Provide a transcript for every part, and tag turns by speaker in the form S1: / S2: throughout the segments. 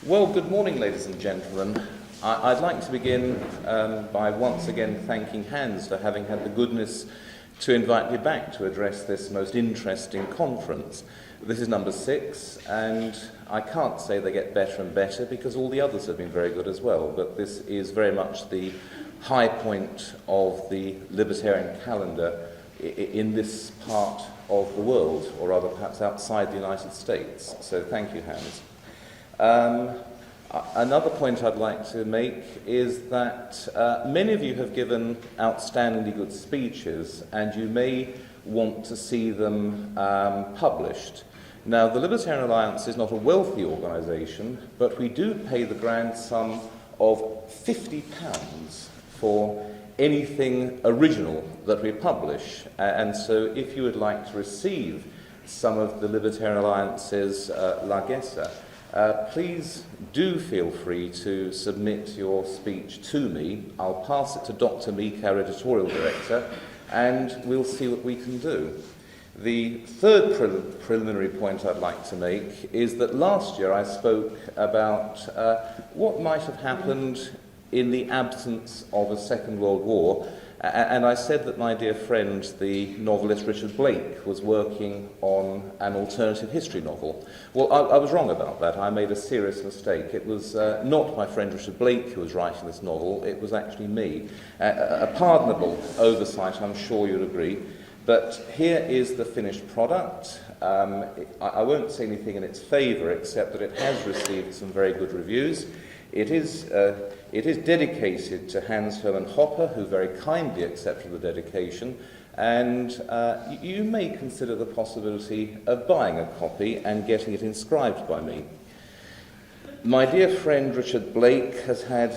S1: Well, good morning, ladies and gentlemen. I'd like to begin by once again thanking Hans for having had the goodness to invite me back to address this most interesting conference. This is number 6, and I can't say they get better and better because all the others have been very good as well, but this is very much the high point of the libertarian calendar in this part of the world, or rather perhaps outside the United States. So thank you, Hans. Another point I'd like to make is that many of you have given outstandingly good speeches, and you may want to see them published. Now, the Libertarian Alliance is not a wealthy organisation, but we do pay the grand sum of £50 for anything original that we publish, and so if you would like to receive some of the Libertarian Alliance's largesse, please do feel free to submit your speech to me. I'll pass it to Dr. Meek, our editorial director, and we'll see what we can do. The third preliminary point I'd like to make is that last year I spoke about what might have happened in the absence of a Second World War, and I said that my dear friend, the novelist Richard Blake, was working on an alternative history novel. Well, I was wrong about that. I made a serious mistake. It was not my friend Richard Blake who was writing this novel. It was actually me. A pardonable oversight, I'm sure you'd agree. But here is the finished product. I won't say anything in its favour except that it has received some very good reviews. It is dedicated to Hans-Hermann Hoppe, who very kindly accepted the dedication, and you may consider the possibility of buying a copy and getting it inscribed by me. My dear friend Richard Blake has had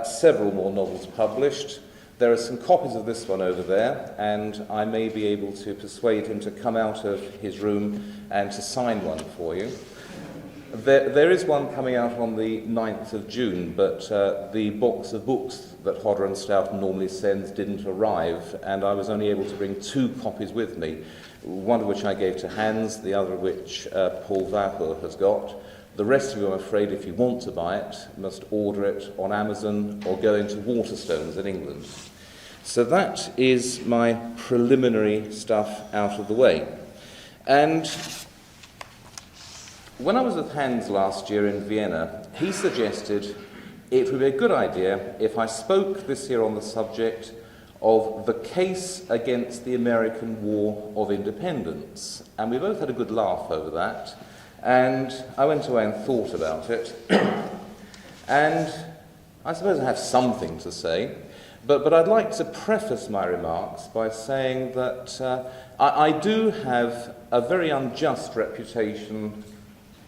S1: several more novels published. There are some copies of this one over there, and I may be able to persuade him to come out of his room and to sign one for you. There is one coming out on the 9th of June, but the box of books that Hodder and Stoughton normally sends didn't arrive, and I was only able to bring 2 copies with me, one of which I gave to Hans, the other of which Paul Vapor has got. The rest of you, I'm afraid, if you want to buy it, must order it on Amazon or go into Waterstones in England. So that is my preliminary stuff out of the way. And when I was with Hans last year in Vienna, he suggested it would be a good idea if I spoke this year on the subject of the case against the American War of Independence. And we both had a good laugh over that. And I went away and thought about it. And I suppose I have something to say. But I'd like to preface my remarks by saying that I do have a very unjust reputation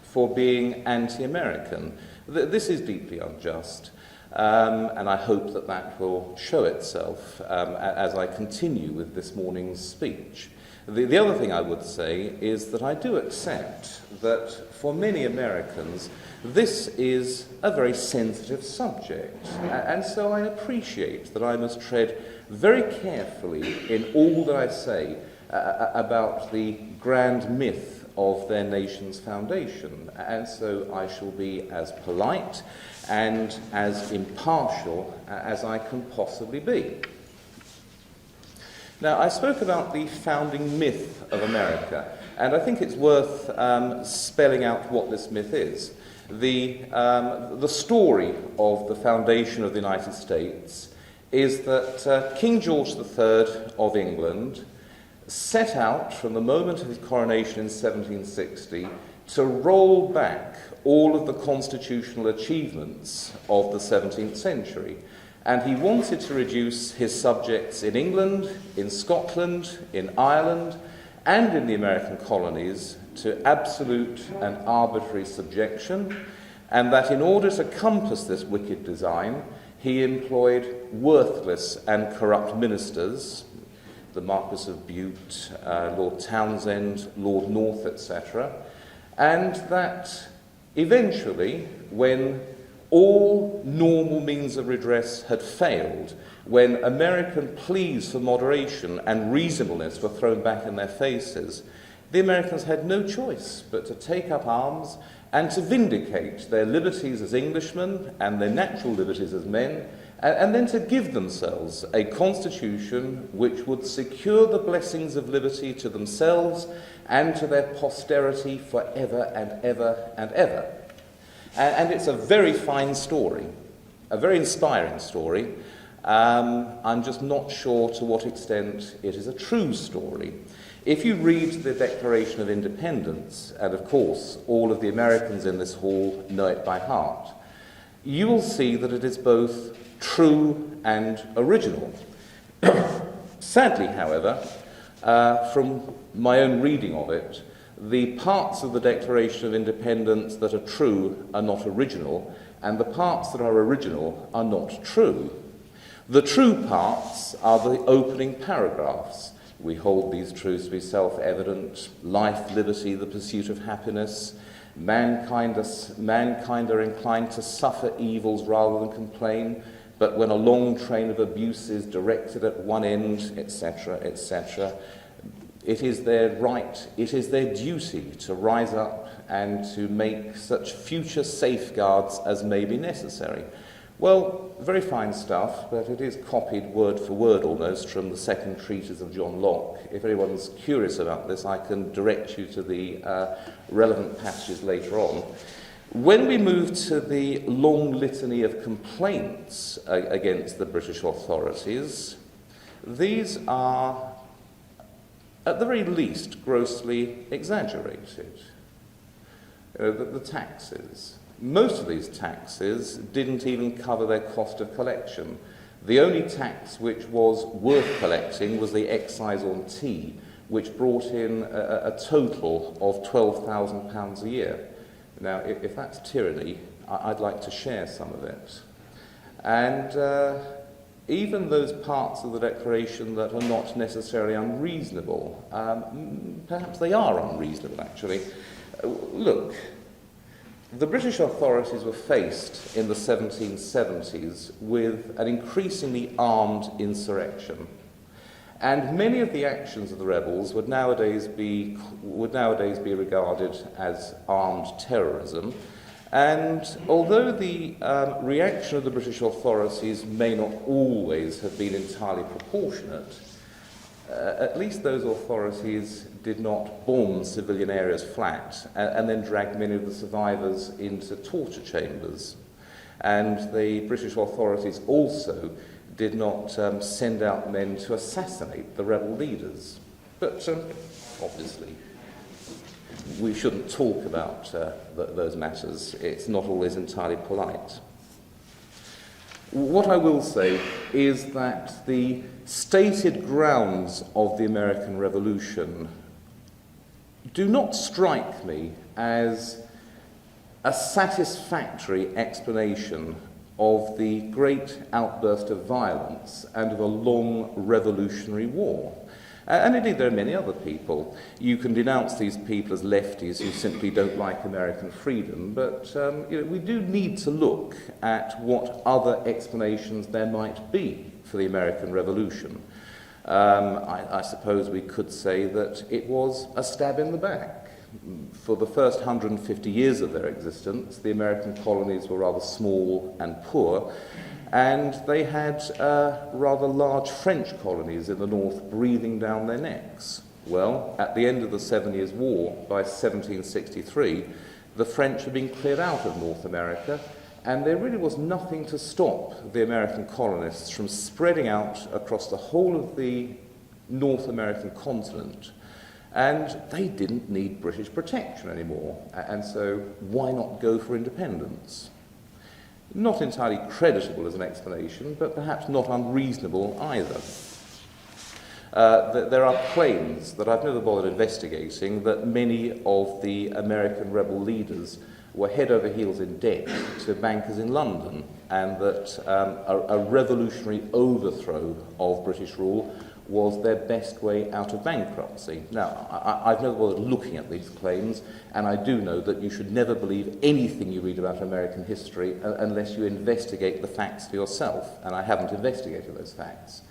S1: for being anti-American. This is deeply unjust, and I hope that that will show itself as I continue with this morning's speech. The other thing I would say is that I do accept that for many Americans this is a very sensitive subject, and so I appreciate that I must tread very carefully in all that I say about the grand myth of their nation's foundation, and so I shall be as polite and as impartial as I can possibly be. Now, I spoke about the founding myth of America, and I think it's worth spelling out what this myth is. The story of the foundation of the United States is that King George III of England set out from the moment of his coronation in 1760 to roll back all of the constitutional achievements of the 17th century. And he wanted to reduce his subjects in England, in Scotland, in Ireland, and in the American colonies to absolute and arbitrary subjection, and that in order to compass this wicked design, he employed worthless and corrupt ministers, the Marquis of Bute, Lord Townshend, Lord North, etc., and that eventually, when all normal means of redress had failed, when American pleas for moderation and reasonableness were thrown back in their faces, the Americans had no choice but to take up arms and to vindicate their liberties as Englishmen and their natural liberties as men, and then to give themselves a constitution which would secure the blessings of liberty to themselves and to their posterity forever and ever and ever. And it's a very fine story, a very inspiring story. I'm just not sure to what extent it is a true story. If you read the Declaration of Independence, and of course all of the Americans in this hall know it by heart, you will see that it is both true and original. Sadly, however, from my own reading of it, the parts of the Declaration of Independence that are true are not original, and the parts that are original are not true. The true parts are the opening paragraphs. We hold these truths to be self-evident: life, liberty, the pursuit of happiness. Mankind are inclined to suffer evils rather than complain, but when a long train of abuse is directed at one end, etc., etc., it is their right, it is their duty to rise up and to make such future safeguards as may be necessary. Well, very fine stuff, but it is copied word for word almost from the second treatise of John Locke. If anyone's curious about this, I can direct you to the relevant passages later on. When we move to the long litany of complaints against the British authorities, these are, at the very least, grossly exaggerated. The taxes. Most of these taxes didn't even cover their cost of collection. The only tax which was worth collecting was the excise on tea, which brought in a total of £12,000 a year. Now, if that's tyranny, I'd like to share some of it. And even those parts of the Declaration that are not necessarily unreasonable, perhaps they are unreasonable, actually. Look, the British authorities were faced in the 1770s with an increasingly armed insurrection. And many of the actions of the rebels would nowadays be regarded as armed terrorism. And although the reaction of the British authorities may not always have been entirely proportionate, at least those authorities did not bomb civilian areas flat and then drag many of the survivors into torture chambers. And the British authorities also did not send out men to assassinate the rebel leaders. But obviously, we shouldn't talk about those matters. It's not always entirely polite. What I will say is that the stated grounds of the American Revolution do not strike me as a satisfactory explanation of the great outburst of violence and of a long revolutionary war. And indeed, there are many other people. You can denounce these people as lefties who simply don't like American freedom, but we do need to look at what other explanations there might be for the American Revolution. I suppose we could say that it was a stab in the back. For the first 150 years of their existence, the American colonies were rather small and poor, and they had rather large French colonies in the north breathing down their necks. Well, at the end of the 7 Years' War, by 1763, the French had been cleared out of North America, and there really was nothing to stop the American colonists from spreading out across the whole of the North American continent. And they didn't need British protection anymore, and so why not go for independence? Not entirely creditable as an explanation, but perhaps not unreasonable either. There are claims that I've never bothered investigating that many of the American rebel leaders were head over heels in debt to bankers in London, and that a revolutionary overthrow of British rule was their best way out of bankruptcy. Now, I've never bothered looking at these claims, and I do know that you should never believe anything you read about American history unless you investigate the facts for yourself, and I haven't investigated those facts.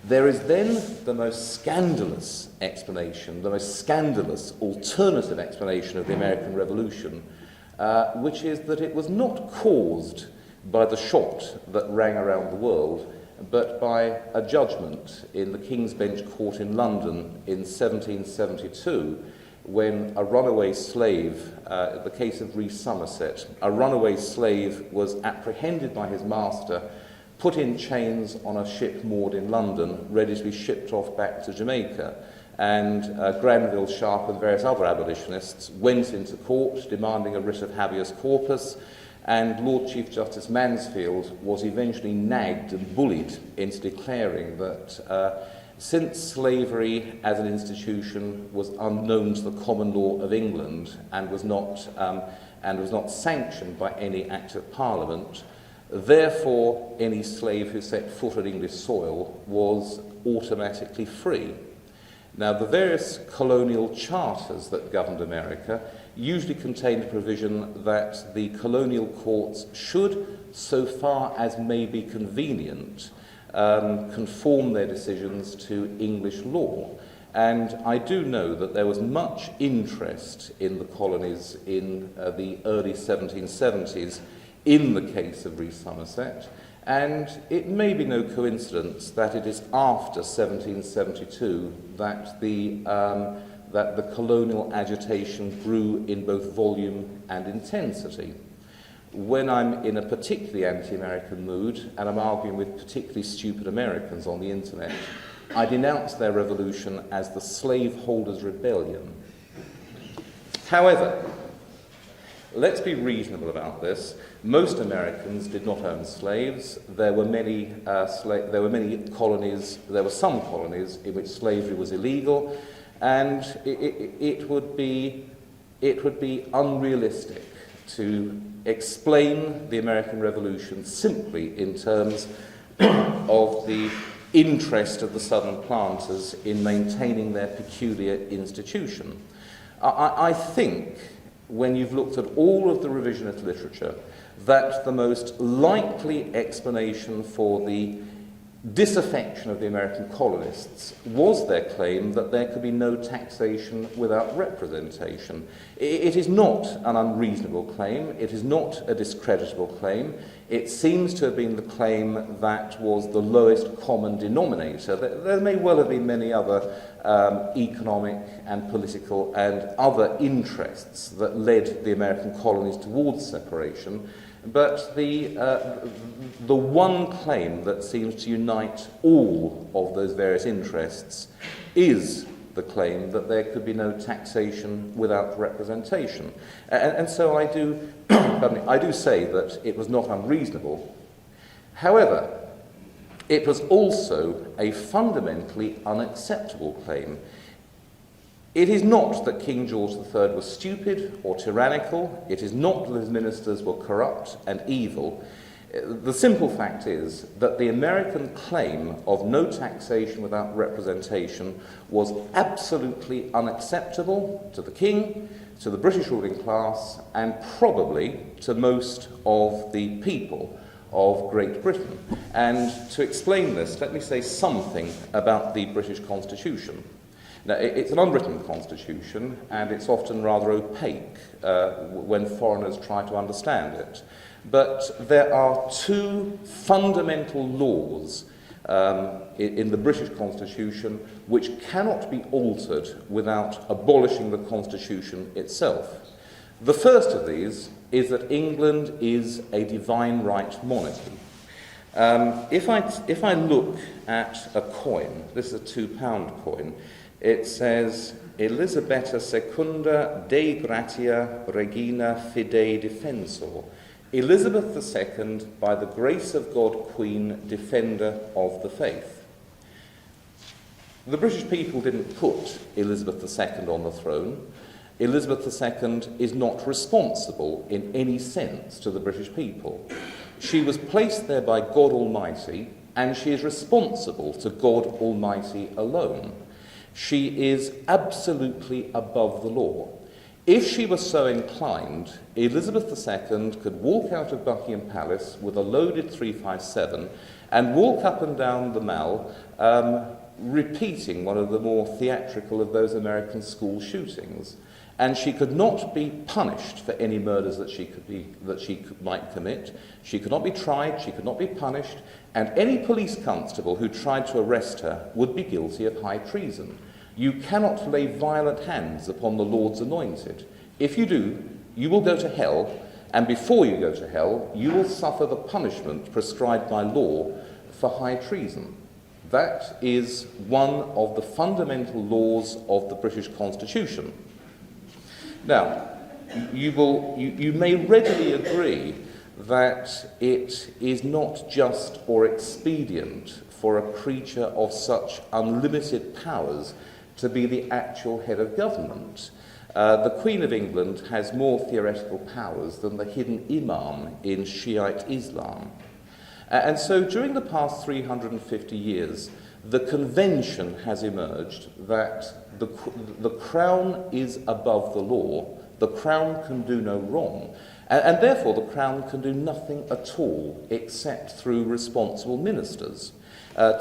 S1: There is then the most scandalous explanation, the most scandalous alternative explanation of the American Revolution, which is that it was not caused by the shot that rang around the world, but by a judgment in the King's Bench Court in London in 1772, when a runaway slave, the case of Rees Somerset, a runaway slave was apprehended by his master, put in chains on a ship moored in London, ready to be shipped off back to Jamaica. And Granville Sharp and various other abolitionists went into court demanding a writ of habeas corpus, and Lord Chief Justice Mansfield was eventually nagged and bullied into declaring that since slavery as an institution was unknown to the common law of England and was not sanctioned by any Act of Parliament, therefore any slave who set foot on English soil was automatically free. Now, the various colonial charters that governed America usually contained a provision that the colonial courts should, so far as may be convenient, conform their decisions to English law. And I do know that there was much interest in the colonies in the early 1770s in the case of Rees Somerset, and it may be no coincidence that it is after 1772 that the colonial agitation grew in both volume and intensity. When I'm in a particularly anti-American mood and I'm arguing with particularly stupid Americans on the internet, I denounce their revolution as the slaveholders' rebellion. However, let's be reasonable about this. Most Americans did not own slaves. There were many colonies. There were some colonies in which slavery was illegal, and it would be unrealistic to explain the American Revolution simply in terms of the interest of the Southern planters in maintaining their peculiar institution. I think, when you've looked at all of the revisionist literature, that the most likely explanation for the disaffection of the American colonists was their claim that there could be no taxation without representation. It is not an unreasonable claim. It is not a discreditable claim. It seems to have been the claim that was the lowest common denominator. There may well have been many other economic and political and other interests that led the American colonies towards separation, but the one claim that seems to unite all of those various interests is the claim that there could be no taxation without representation. And so I do, I do say that it was not unreasonable. However, it was also a fundamentally unacceptable claim. It is not that King George III was stupid or tyrannical. It is not that his ministers were corrupt and evil. The simple fact is that the American claim of no taxation without representation was absolutely unacceptable to the king, to the British ruling class, and probably to most of the people of Great Britain. And to explain this, let me say something about the British Constitution. Now, it's an unwritten constitution, and it's often rather opaque when foreigners try to understand it. But there are two fundamental laws in the British Constitution which cannot be altered without abolishing the Constitution itself. The first of these is that England is a divine right monarchy. If I look at a coin, this is a £2 coin, it says, Elisabetta Secunda Dei Gratia Regina Fidei Defensor. Elizabeth II, by the grace of God, Queen, Defender of the Faith. The British people didn't put Elizabeth II on the throne. Elizabeth II is not responsible in any sense to the British people. She was placed there by God Almighty, and she is responsible to God Almighty alone. She is absolutely above the law. If she was so inclined, Elizabeth II could walk out of Buckingham Palace with a loaded 357 and walk up and down the Mall, repeating one of the more theatrical of those American school shootings. And she could not be punished for any murders that she might commit. She could not be tried, she could not be punished, and any police constable who tried to arrest her would be guilty of high treason. You cannot lay violent hands upon the Lord's anointed. If you do, you will go to hell, and before you go to hell, you will suffer the punishment prescribed by law for high treason. That is one of the fundamental laws of the British Constitution. Now, you may readily agree that it is not just or expedient for a creature of such unlimited powers to be the actual head of government. The Queen of England has more theoretical powers than the hidden imam in Shiite Islam. And so during the past 350 years, the convention has emerged that the Crown is above the law, the Crown can do no wrong, and therefore the Crown can do nothing at all except through responsible ministers.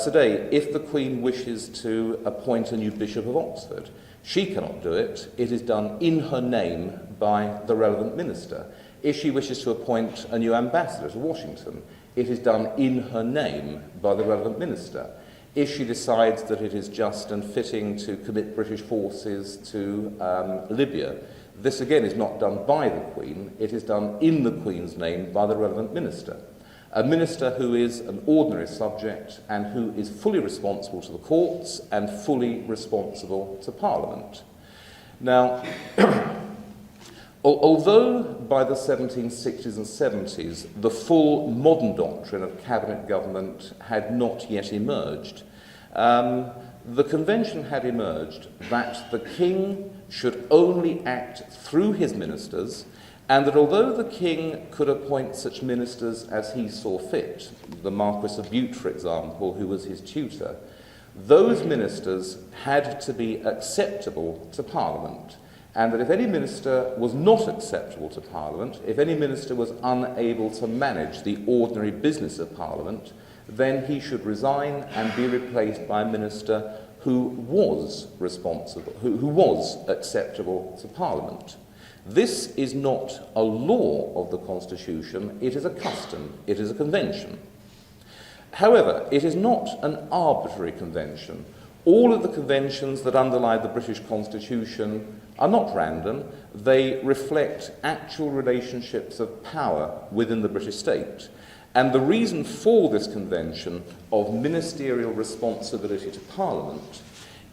S1: Today, if the Queen wishes to appoint a new Bishop of Oxford, she cannot do it. It is done in her name by the relevant minister. If she wishes to appoint a new ambassador to Washington, it is done in her name by the relevant minister. If she decides that it is just and fitting to commit British forces to Libya, this again is not done by the Queen, it is done in the Queen's name by the relevant minister. A minister who is an ordinary subject and who is fully responsible to the courts and fully responsible to Parliament. Now, although by the 1760s and 70s the full modern doctrine of cabinet government had not yet emerged, the convention had emerged that the king should only act through his ministers, and that although the king could appoint such ministers as he saw fit, the Marquis of Bute, for example, who was his tutor, those ministers had to be acceptable to Parliament, and that if any minister was not acceptable to Parliament, if any minister was unable to manage the ordinary business of Parliament, then he should resign and be replaced by a minister who was responsible, who was acceptable to Parliament. This is not a law of the Constitution, it is a custom, it is a convention. However, it is not an arbitrary convention. All of the conventions that underlie the British Constitution are not random, they reflect actual relationships of power within the British state. And the reason for this convention of ministerial responsibility to Parliament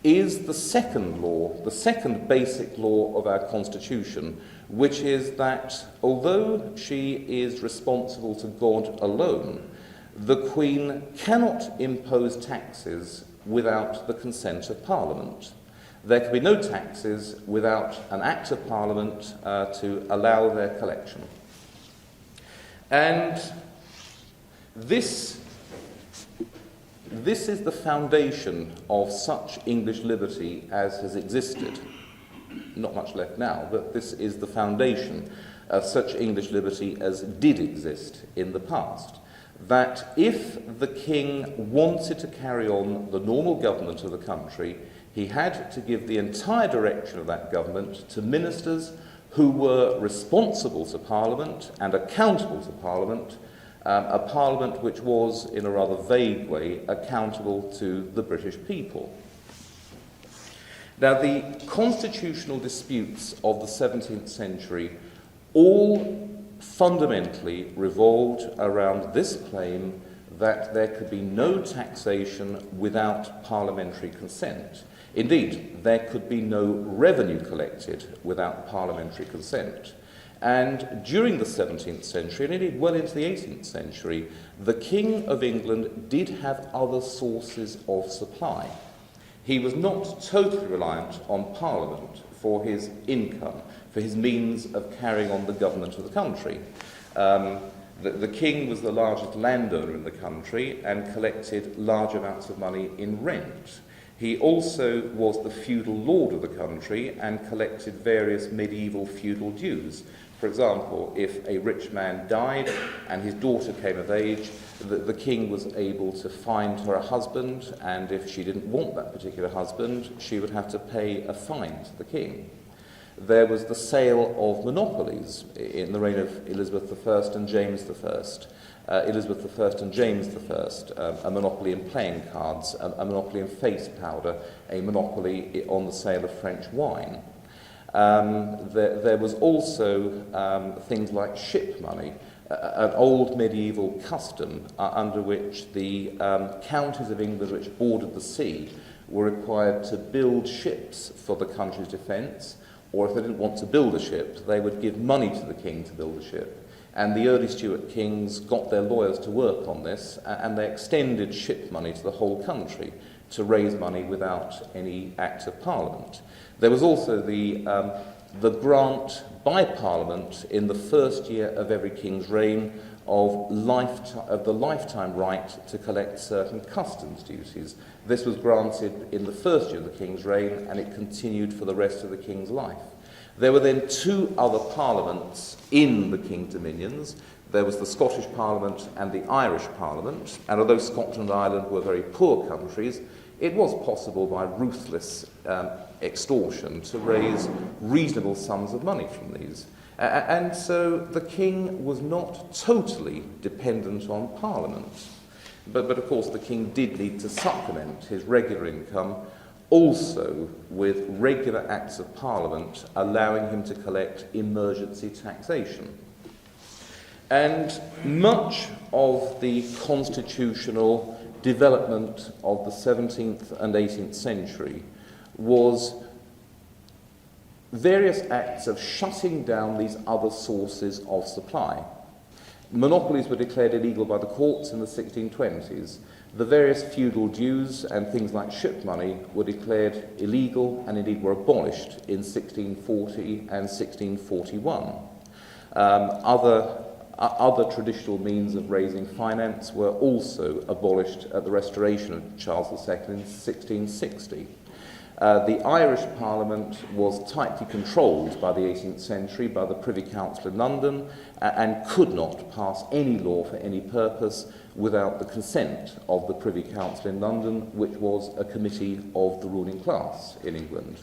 S1: is the second law, the second basic law of our Constitution, which is that although she is responsible to God alone, the Queen cannot impose taxes without the consent of Parliament. There can be no taxes without an Act of Parliament to allow their collection. And this is the foundation of such English liberty as has existed. Not much left now, but this is the foundation of such English liberty as did exist in the past. That if the king wanted to carry on the normal government of the country, he had to give the entire direction of that government to ministers who were responsible to Parliament and accountable to Parliament, a Parliament which was, in a rather vague way, accountable to the British people. Now, the constitutional disputes of the 17th century all fundamentally revolved around this claim that there could be no taxation without parliamentary consent. Indeed, there could be no revenue collected without parliamentary consent. And during the 17th century, and indeed well into the 18th century, the King of England did have other sources of supply. He was not totally reliant on Parliament for his income, for his means of carrying on the government of the country. The King was the largest landowner in the country and collected large amounts of money in rent. He also was the feudal lord of the country and collected various medieval feudal dues. For example, if a rich man died and his daughter came of age, the king was able to find her a husband, and if she didn't want that particular husband, she would have to pay a fine to the king. There was the sale of monopolies in the reign of Elizabeth I and James I. Elizabeth I and James I, a monopoly in playing cards, a monopoly in face powder, a monopoly on the sale of French wine. There was also things like ship money, an old medieval custom under which the counties of England which bordered the sea were required to build ships for the country's defence, or if they didn't want to build a ship, they would give money to the king to build a ship. And the early Stuart kings got their lawyers to work on this, and they extended ship money to the whole country to raise money without any act of Parliament. There was also the grant by Parliament in the first year of every king's reign of the lifetime right to collect certain customs duties. This was granted in the first year of the king's reign, and it continued for the rest of the king's life. There were then two other parliaments in the king's dominions. There was the Scottish Parliament and the Irish Parliament, and although Scotland and Ireland were very poor countries, it was possible by ruthless extortion to raise reasonable sums of money from these. And so the king was not totally dependent on Parliament. But of course the king did need to supplement his regular income also with regular acts of Parliament allowing him to collect emergency taxation. And much of the constitutional development of the 17th and 18th century was various acts of shutting down these other sources of supply. Monopolies were declared illegal by the courts in the 1620s. The various feudal dues and things like ship money were declared illegal and indeed were abolished in 1640 and 1641. Other traditional means of raising finance were also abolished at the restoration of Charles II in 1660. The Irish Parliament was tightly controlled by the 18th century by the Privy Council in London and could not pass any law for any purpose without the consent of the Privy Council in London, which was a committee of the ruling class in England.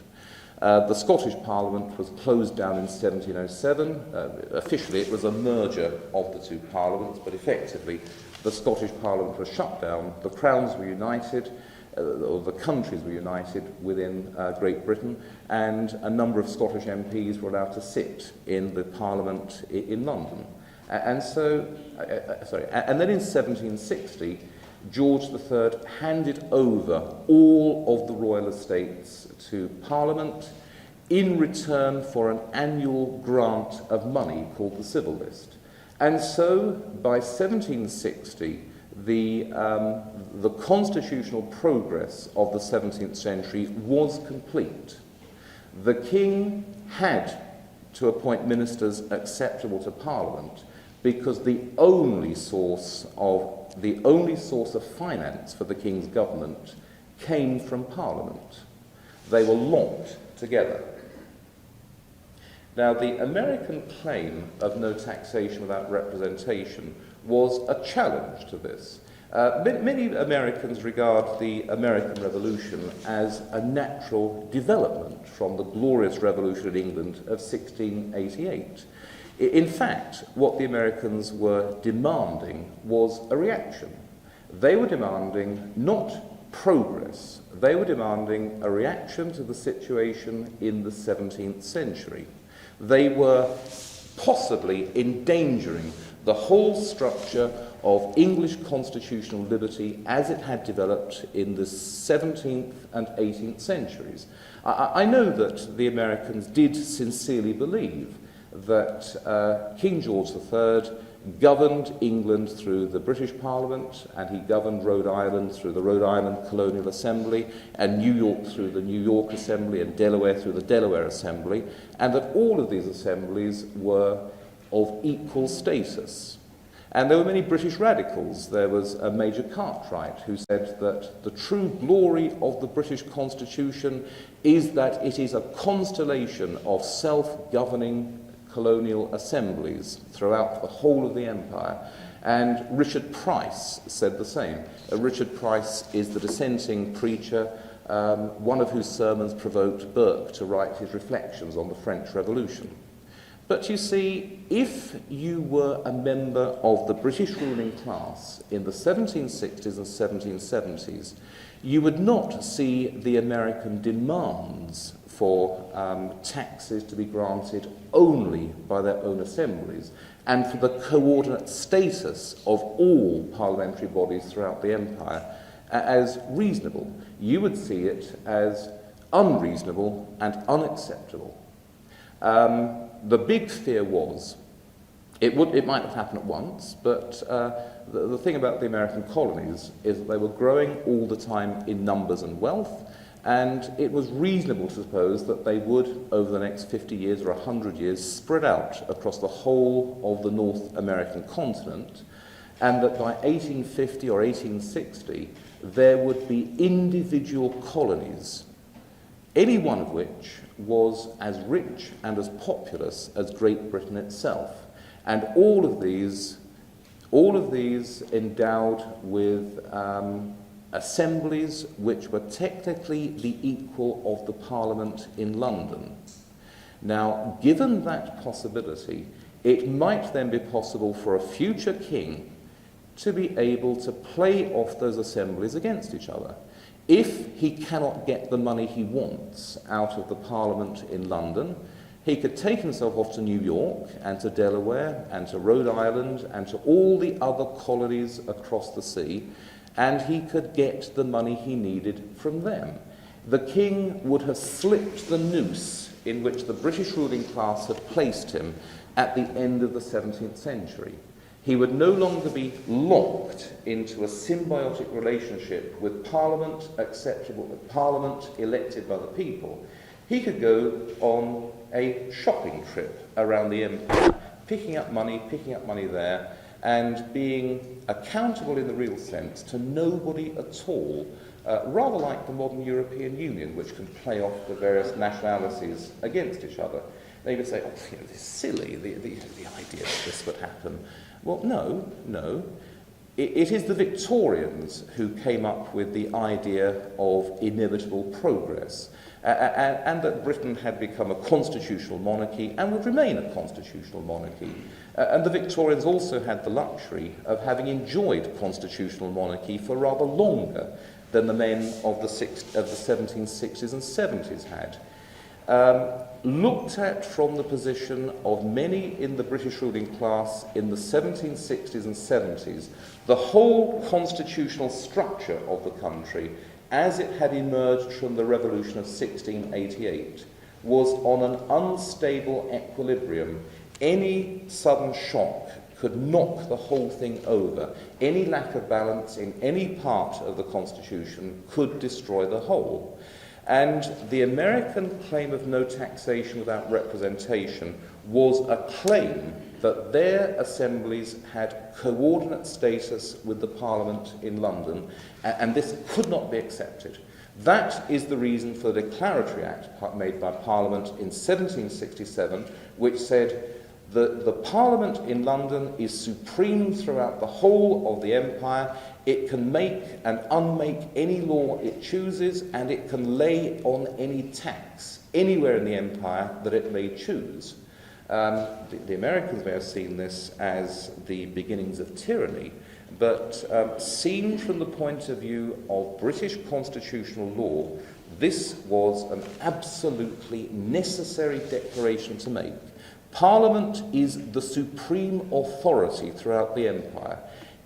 S1: The Scottish Parliament was closed down in 1707. Officially, it was a merger of the two parliaments, but effectively, the Scottish Parliament was shut down. The crowns were united, or the countries were united within Great Britain, and a number of Scottish MPs were allowed to sit in the Parliament in London. And then in 1760, George III handed over all of the royal estates to Parliament in return for an annual grant of money called the Civil List. And so, by 1760, the constitutional progress of the 17th century was complete. The king had to appoint ministers acceptable to Parliament because the only source of finance for the king's government came from Parliament. They were locked together. Now, the American claim of no taxation without representation was a challenge to this. Many Americans regard the American Revolution as a natural development from the glorious revolution in England of 1688. In fact, what the Americans were demanding was a reaction. They were demanding not progress, they were demanding a reaction to the situation in the 17th century. They were possibly endangering the whole structure of English constitutional liberty as it had developed in the 17th and 18th centuries. I know that the Americans did sincerely believe that King George III governed England through the British Parliament, and he governed Rhode Island through the Rhode Island Colonial Assembly, and New York through the New York Assembly, and Delaware through the Delaware Assembly, and that all of these assemblies were of equal status. And there were many British radicals. There was a Major Cartwright who said that the true glory of the British Constitution is that it is a constellation of self-governing colonial assemblies throughout the whole of the empire. And Richard Price said the same. Richard Price is the dissenting preacher, one of whose sermons provoked Burke to write his reflections on the French Revolution. But you see, if you were a member of the British ruling class in the 1760s and 1770s, you would not see the American demands for taxes to be granted only by their own assemblies, and for the coordinate status of all parliamentary bodies throughout the empire as reasonable. You would see it as unreasonable and unacceptable. The big fear was, it might have happened at once, but the thing about the American colonies is that they were growing all the time in numbers and wealth, and it was reasonable to suppose that they would, over the next 50 years or 100 years, spread out across the whole of the North American continent, and that by 1850 or 1860, there would be individual colonies, any one of which was as rich and as populous as Great Britain itself, and all of these endowed with assemblies which were technically the equal of the Parliament in London. Now, given that possibility, it might then be possible for a future king to be able to play off those assemblies against each other. If he cannot get the money he wants out of the Parliament in London, he could take himself off to New York and to Delaware and to Rhode Island and to all the other colonies across the sea, and he could get the money he needed from them. The king would have slipped the noose in which the British ruling class had placed him at the end of the 17th century. He would no longer be locked into a symbiotic relationship with Parliament, acceptable with Parliament elected by the people. He could go on a shopping trip around the empire, picking up money there, and being accountable in the real sense to nobody at all, rather like the modern European Union, which can play off the various nationalities against each other. They would say, oh, this is silly, the idea that this would happen. Well, no. It is the Victorians who came up with the idea of inevitable progress, and that Britain had become a constitutional monarchy and would remain a constitutional monarchy. And the Victorians also had the luxury of having enjoyed constitutional monarchy for rather longer than the men of the 1760s and 70s had. Looked at from the position of many in the British ruling class in the 1760s and 70s, the whole constitutional structure of the country, as it had emerged from the Revolution of 1688, was on an unstable equilibrium. Any sudden shock could knock the whole thing over. Any lack of balance in any part of the Constitution could destroy the whole. And the American claim of no taxation without representation was a claim that their assemblies had coordinate status with the Parliament in London, and this could not be accepted. That is the reason for the Declaratory Act made by Parliament in 1767, which said the Parliament in London is supreme throughout the whole of the empire. It can make and unmake any law it chooses, and it can lay on any tax anywhere in the empire that it may choose. The Americans may have seen this as the beginnings of tyranny, but seen from the point of view of British constitutional law, this was an absolutely necessary declaration to make. Parliament is the supreme authority throughout the empire.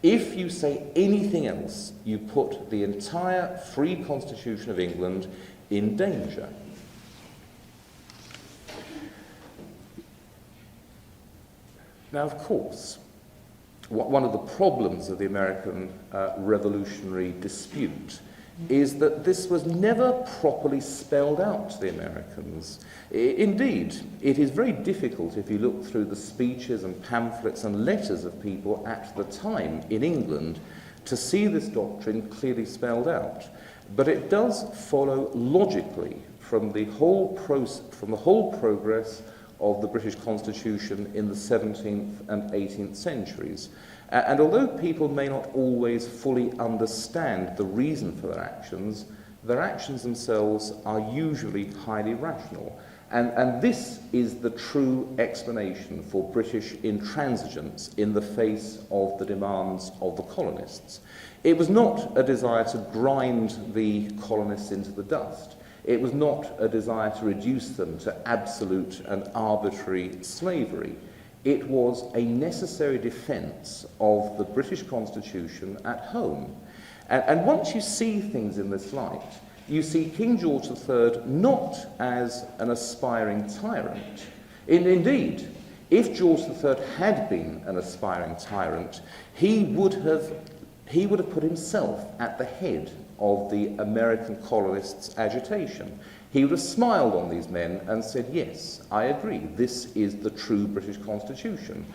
S1: If you say anything else, you put the entire free constitution of England in danger. Now, of course, one of the problems of the American revolutionary dispute is that this was never properly spelled out to the Americans. Indeed, it is very difficult if you look through the speeches and pamphlets and letters of people at the time in England to see this doctrine clearly spelled out. But it does follow logically from the whole progress of the British Constitution in the 17th and 18th centuries. And although people may not always fully understand the reason for their actions themselves are usually highly rational. And this is the true explanation for British intransigence in the face of the demands of the colonists. It was not a desire to grind the colonists into the dust. It was not a desire to reduce them to absolute and arbitrary slavery. It was a necessary defence of the British Constitution at home. And once you see things in this light, you see King George III not as an aspiring tyrant. Indeed, if George III had been an aspiring tyrant, he would have put himself at the head of the American colonists' agitation. He would have smiled on these men and said, yes, I agree, this is the true British Constitution.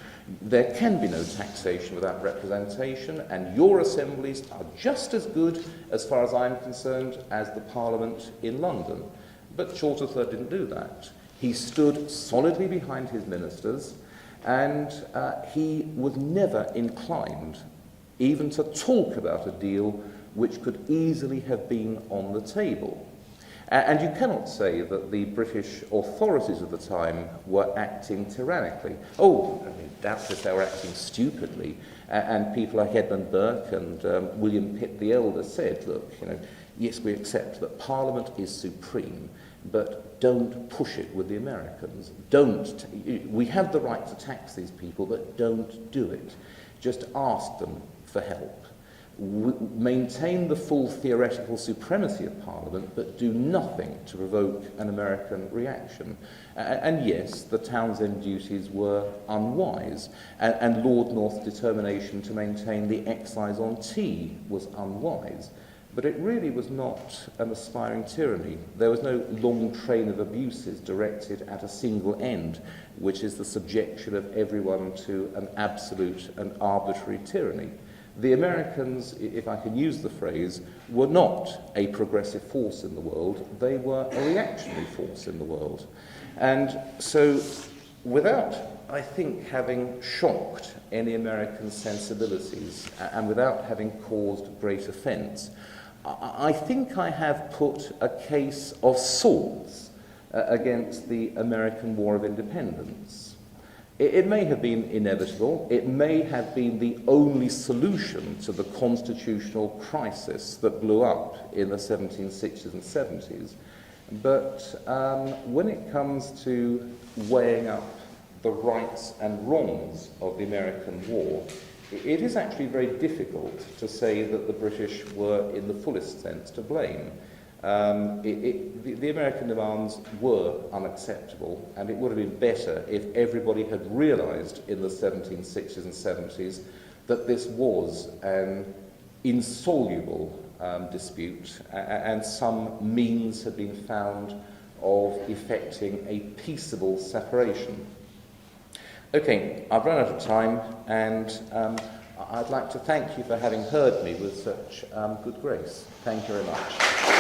S1: There can be no taxation without representation, and your assemblies are just as good, as far as I'm concerned, as the Parliament in London. But George III didn't do that. He stood solidly behind his ministers, and he was never inclined even to talk about a deal which could easily have been on the table. And you cannot say that the British authorities of the time were acting tyrannically. Oh, I mean, doubtless they were acting stupidly. And people like Edmund Burke and William Pitt the Elder said, look, yes, we accept that Parliament is supreme, but don't push it with the Americans. We have the right to tax these people, but don't do it. Just ask them for help. Maintain the full theoretical supremacy of Parliament, but do nothing to provoke an American reaction. And yes, the Townshend duties were unwise, and Lord North's determination to maintain the excise on tea was unwise. But it really was not an aspiring tyranny. There was no long train of abuses directed at a single end, which is the subjection of everyone to an absolute and arbitrary tyranny. The Americans, if I can use the phrase, were not a progressive force in the world. They were a reactionary force in the world. And so, without, I think, having shocked any American sensibilities and without having caused great offence, I think I have put a case of sorts against the American War of Independence. It may have been inevitable. It may have been the only solution to the constitutional crisis that blew up in the 1760s and 70s. But when it comes to weighing up the rights and wrongs of the American war, it is actually very difficult to say that the British were, in the fullest sense, to blame. The American demands were unacceptable, and it would have been better if everybody had realised in the 1760s and 70s that this was an insoluble dispute, and some means had been found of effecting a peaceable separation. Okay, I've run out of time, and I'd like to thank you for having heard me with such good grace. Thank you very much.